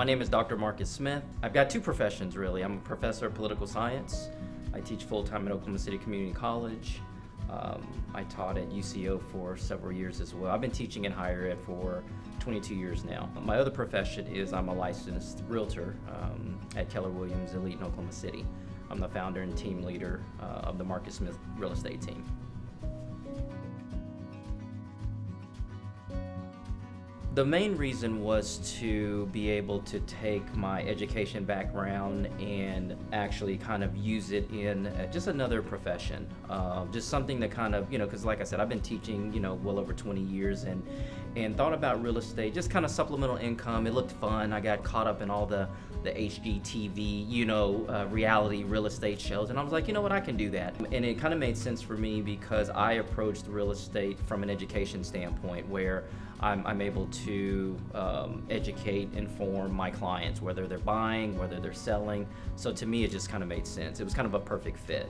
My name is Dr. Markus Smith. I've got two professions really. I'm a professor of political science. I teach full-time at Oklahoma City Community College. I taught at UCO for several years as well. I've been teaching in higher ed for 22 years now. My other profession is I'm a licensed realtor at Keller Williams Elite in Oklahoma City. I'm the founder and team leader of the Markus Smith real estate team. The main reason was to be able to take my education background and actually kind of use it in just another profession. Just something that kind of, because like I said, I've been teaching, well over 20 years and thought about real estate, just kind of supplemental income. It looked fun. I got caught up in all the HGTV, reality real estate shows. And I was like, you know what, I can do that. And it kind of made sense for me because I approached real estate from an education standpoint where I'm able to educate, inform my clients, whether they're buying, whether they're selling. So to me, it just kind of made sense. It was kind of a perfect fit.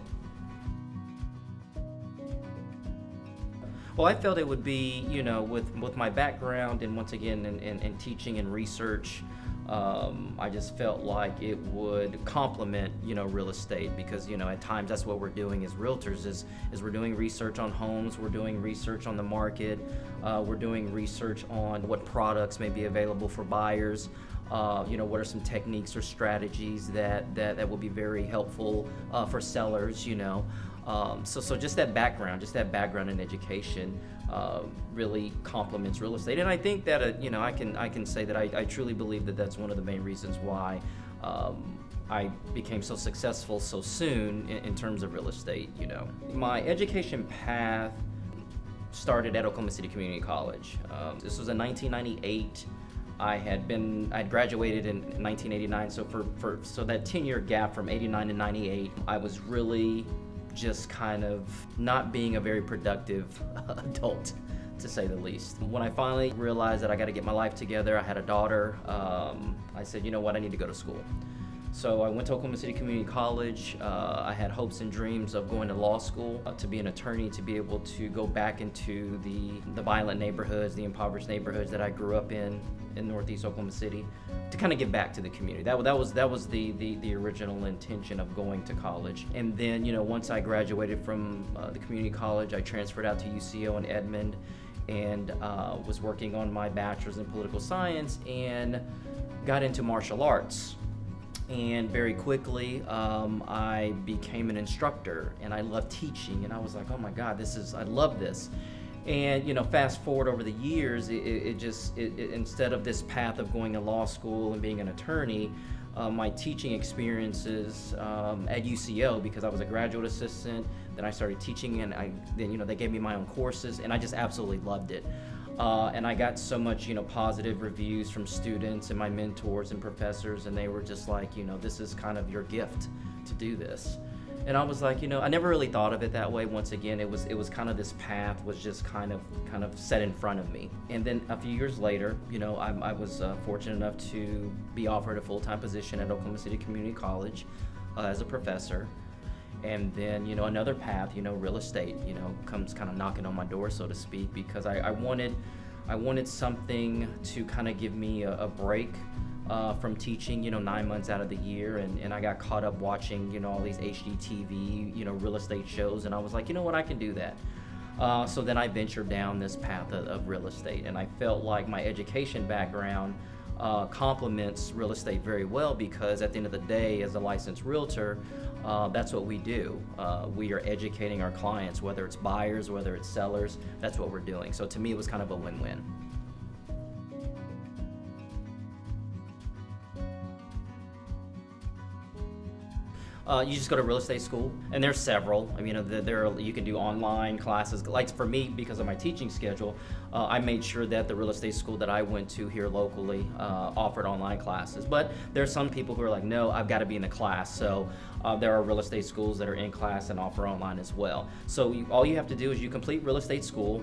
Well, I felt it would be, with my background and once again in teaching and research, I just felt like it would complement, real estate because, at times that's what we're doing as realtors is we're doing research on homes, we're doing research on the market, we're doing research on what products may be available for buyers, what are some techniques or strategies that will be very helpful for sellers, So just that background in education really complements real estate. And I think that, I can say that I truly believe that that's one of the main reasons why I became so successful so soon in terms of real estate, My education path started at Oklahoma City Community College. This was in 1998. I had graduated in 1989, so that 10-year gap from 89 to 98, I was really just kind of not being a very productive adult, to say the least. When I finally realized that I got to get my life together, I had a daughter, I said, you know what, I need to go to school. So I went to Oklahoma City Community College. I had hopes and dreams of going to law school, to be an attorney, to be able to go back into the violent neighborhoods, the impoverished neighborhoods that I grew up in Northeast Oklahoma City, to kind of give back to the community. That was the original intention of going to college. And then, once I graduated from the community college, I transferred out to UCO in Edmond and was working on my bachelor's in political science and got into martial arts. And very quickly, I became an instructor, and I loved teaching. And I was like, oh my God, I love this. And fast forward over the years, it instead of this path of going to law school and being an attorney, my teaching experiences at UCO, because I was a graduate assistant, then I started teaching, and then they gave me my own courses, and I just absolutely loved it. And I got so much, positive reviews from students and my mentors and professors, and they were just like, this is kind of your gift to do this. And I was like, I never really thought of it that way. Once again, it was kind of this path was just kind of set in front of me. And then a few years later, I was fortunate enough to be offered a full-time position at Oklahoma City Community College as a professor. And then, another path, real estate, comes kind of knocking on my door, so to speak, because I wanted something to kind of give me a break from teaching, 9 months out of the year. And I got caught up watching, all these HGTV, real estate shows. And I was like, you know what, I can do that. So then I ventured down this path of real estate. And I felt like my education background complements real estate very well, because at the end of the day, as a licensed realtor, that's what we do. We are educating our clients, whether it's buyers, whether it's sellers. That's what we're doing. So to me, it was kind of a win-win. You just go to real estate school, and there's several. You can do online classes. Like for me, because of my teaching schedule, I made sure that the real estate school that I went to here locally offered online classes. But there's some people who are like, no, I've got to be in the class. So there are real estate schools that are in class and offer online as well. So all you have to do is you complete real estate school,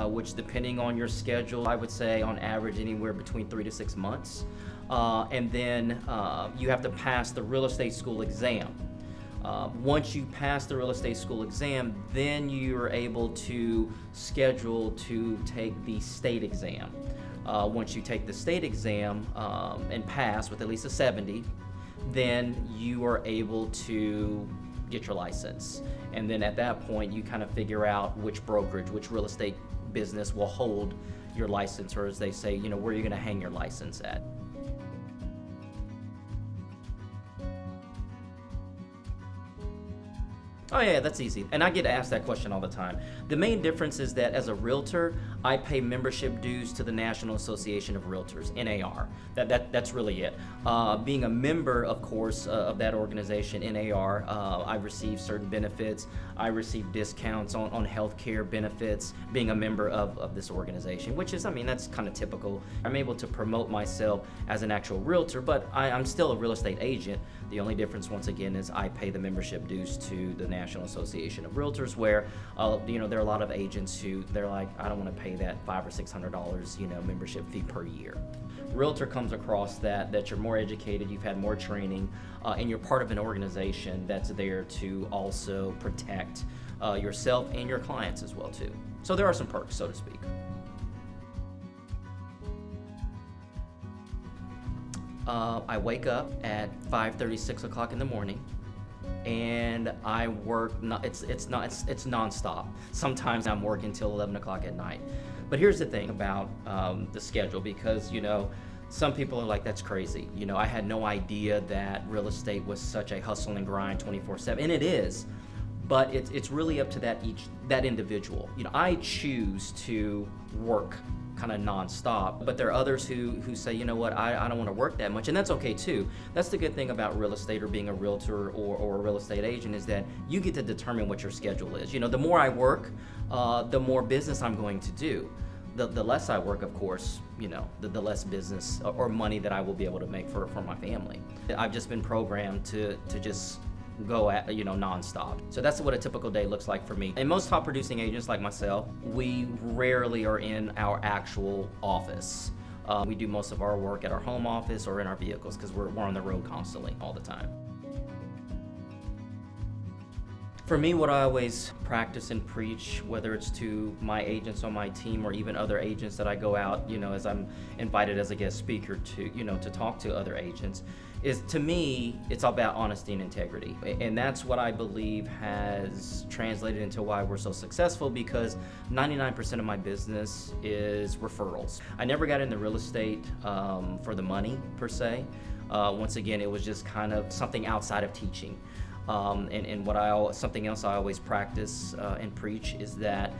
which depending on your schedule, I would say on average anywhere between 3 to 6 months. And then you have to pass the real estate school exam. Once you pass the real estate school exam, then you're able to schedule to take the state exam. Once you take the state exam and pass with at least a 70, then you are able to get your license. And then at that point, you kind of figure out which brokerage, which real estate business will hold your license, or as they say, where you're going to hang your license at. Oh yeah, that's easy. And I get asked that question all the time. The main difference is that as a realtor, I pay membership dues to the National Association of Realtors, NAR. That's really it. Being a member, of course, of that organization, NAR, I receive certain benefits. I receive discounts on healthcare benefits, being a member of this organization, which is, that's kind of typical. I'm able to promote myself as an actual realtor, but I'm still a real estate agent. The only difference, once again, is I pay the membership dues to the National Association of Realtors, where there are a lot of agents who they're like, I don't want to pay that $500 or $600 membership fee per year. Realtor comes across that you're more educated, you've had more training, and you're part of an organization that's there to also protect yourself and your clients as well too. So there are some perks, so to speak. I wake up at 5:30, 6 o'clock in the morning, and I work. It's nonstop. Sometimes I'm working till 11 o'clock at night. But here's the thing about the schedule, because some people are like, that's crazy. I had no idea that real estate was such a hustle and grind 24/7, and it is. But it's really up to that individual. I choose to work kind of nonstop, but there are others who say, you know what, I don't want to work that much, and that's okay too. That's the good thing about real estate, or being a realtor or a real estate agent, is that you get to determine what your schedule is. The more I work, the more business I'm going to do. The less I work, of course, the less business or money that I will be able to make for my family. I've just been programmed to just go at nonstop. So that's what a typical day looks like for me. And most top producing agents like myself, we rarely are in our actual office. We do most of our work at our home office or in our vehicles, because we're on the road constantly all the time. For me, what I always practice and preach, whether it's to my agents on my team or even other agents that I go out, as I'm invited as a guest speaker to talk to other agents, is, to me, it's all about honesty and integrity. And that's what I believe has translated into why we're so successful, because 99% of my business is referrals. I never got into real estate for the money, per se. Once again, it was just kind of something outside of teaching. And something else I always practice and preach is that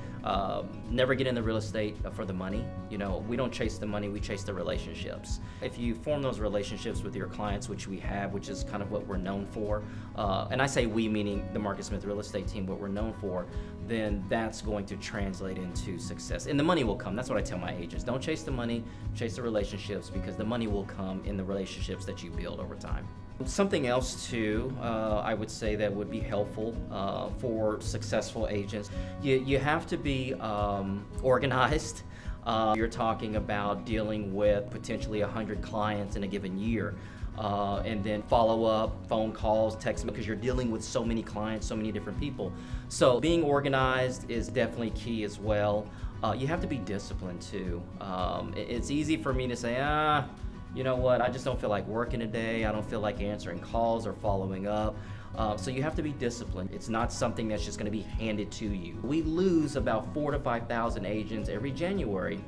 never get into real estate for the money. We don't chase the money, we chase the relationships. If you form those relationships with your clients, which we have, which is kind of what we're known for, and I say we, meaning the Markus Smith real estate team, what we're known for, then that's going to translate into success. And the money will come. That's what I tell my agents. Don't chase the money, chase the relationships, because the money will come in the relationships that you build over time. Something else too, I would say that would be helpful for successful agents. You have to be organized. You're talking about dealing with potentially 100 clients in a given year. And then follow up, phone calls, text, because you're dealing with so many clients, so many different people. So being organized is definitely key as well. You have to be disciplined too. It's easy for me to say, you know what, I just don't feel like working today. I don't feel like answering calls or following up. So you have to be disciplined. It's not something that's just going to be handed to you. We lose about 4,000 to 5,000 agents every January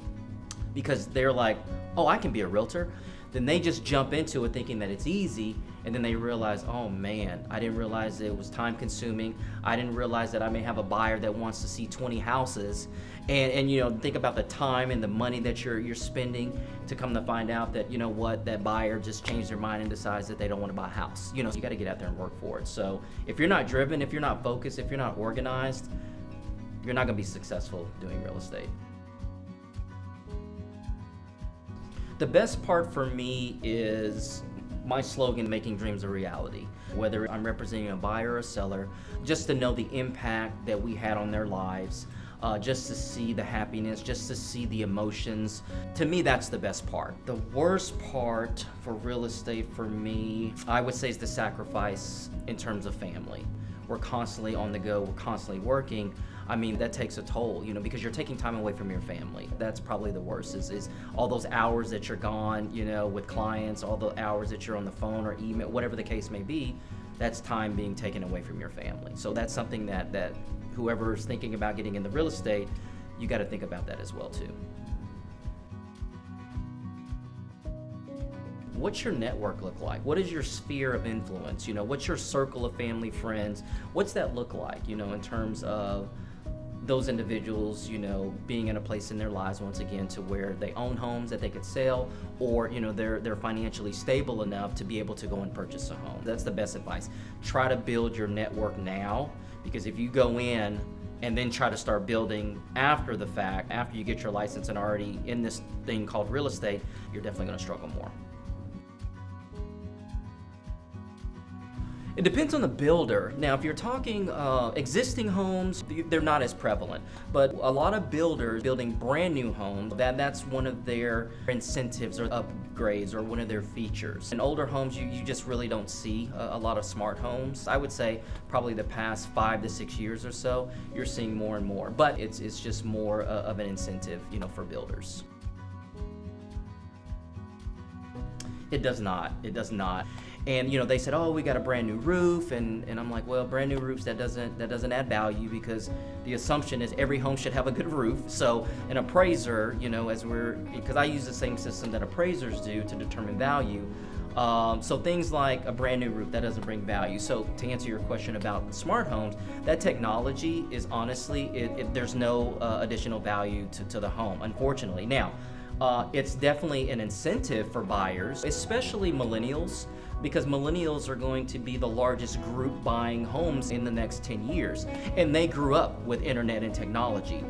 because they're like, oh, I can be a realtor. Then they just jump into it thinking that it's easy, and then they realize, oh man, I didn't realize it was time consuming. I didn't realize that I may have a buyer that wants to see 20 houses, and think about the time and the money that you're spending to come to find out that, that buyer just changed their mind and decides that they don't want to buy a house. You got to get out there and work for it. So if you're not driven, if you're not focused, if you're not organized, you're not going to be successful doing real estate. The best part for me is my slogan, making dreams a reality. Whether I'm representing a buyer or a seller, just to know the impact that we had on their lives, just to see the happiness, just to see the emotions. To me, that's the best part. The worst part for real estate for me, I would say, is the sacrifice in terms of family. We're constantly on the go, we're constantly working. I mean, that takes a toll, because you're taking time away from your family. That's probably the worst is all those hours that you're gone, with clients, all the hours that you're on the phone or email, whatever the case may be, that's time being taken away from your family. So that's something that whoever's thinking about getting into real estate, you got to think about that as well too. What's your network look like? What is your sphere of influence? What's your circle of family, friends? What's that look like, in terms of those individuals, being in a place in their lives, once again, to where they own homes that they could sell, or, they're financially stable enough to be able to go and purchase a home. That's the best advice. Try to build your network now, because if you go in and then try to start building after the fact, after you get your license and already in this thing called real estate, you're definitely going to struggle more. It depends on the builder. Now, if you're talking existing homes, they're not as prevalent. But a lot of builders building brand new homes, that's one of their incentives or upgrades or one of their features. In older homes, you just really don't see a lot of smart homes. I would say probably the past 5 to 6 years or so, you're seeing more and more. But it's just more of an incentive, for builders. It does not. And they said, oh, we got a brand new roof, and I'm like, well, brand new roofs, that doesn't add value, because the assumption is every home should have a good roof. So an appraiser, because I use the same system that appraisers do to determine value. So things like a brand new roof, that doesn't bring value. So to answer your question about smart homes, that technology is honestly, there's no additional value to the home, unfortunately. Now, it's definitely an incentive for buyers, especially millennials, because millennials are going to be the largest group buying homes in the next 10 years. And they grew up with internet and technology.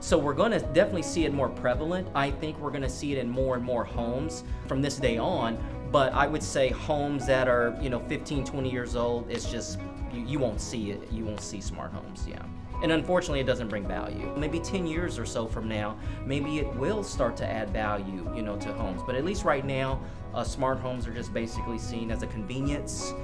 So we're going to definitely see it more prevalent. I think we're going to see it in more and more homes from this day on. But I would say homes that are 15, 20 years old, it's just, you won't see it. You won't see smart homes, yeah. And unfortunately, it doesn't bring value. Maybe 10 years or so from now, maybe it will start to add value, to homes. But at least right now, smart homes are just basically seen as a convenience,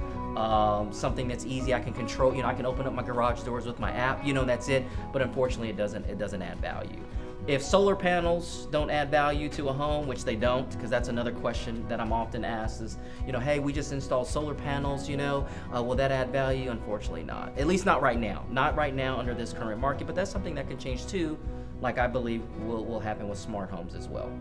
something that's easy. I can control. I can open up my garage doors with my app. That's it. But unfortunately, it doesn't add value. If solar panels don't add value to a home, which they don't, because that's another question that I'm often asked is, hey, we just installed solar panels, will that add value? Unfortunately not. At least not right now. Not right now under this current market, but that's something that can change too, like I believe will happen with smart homes as well.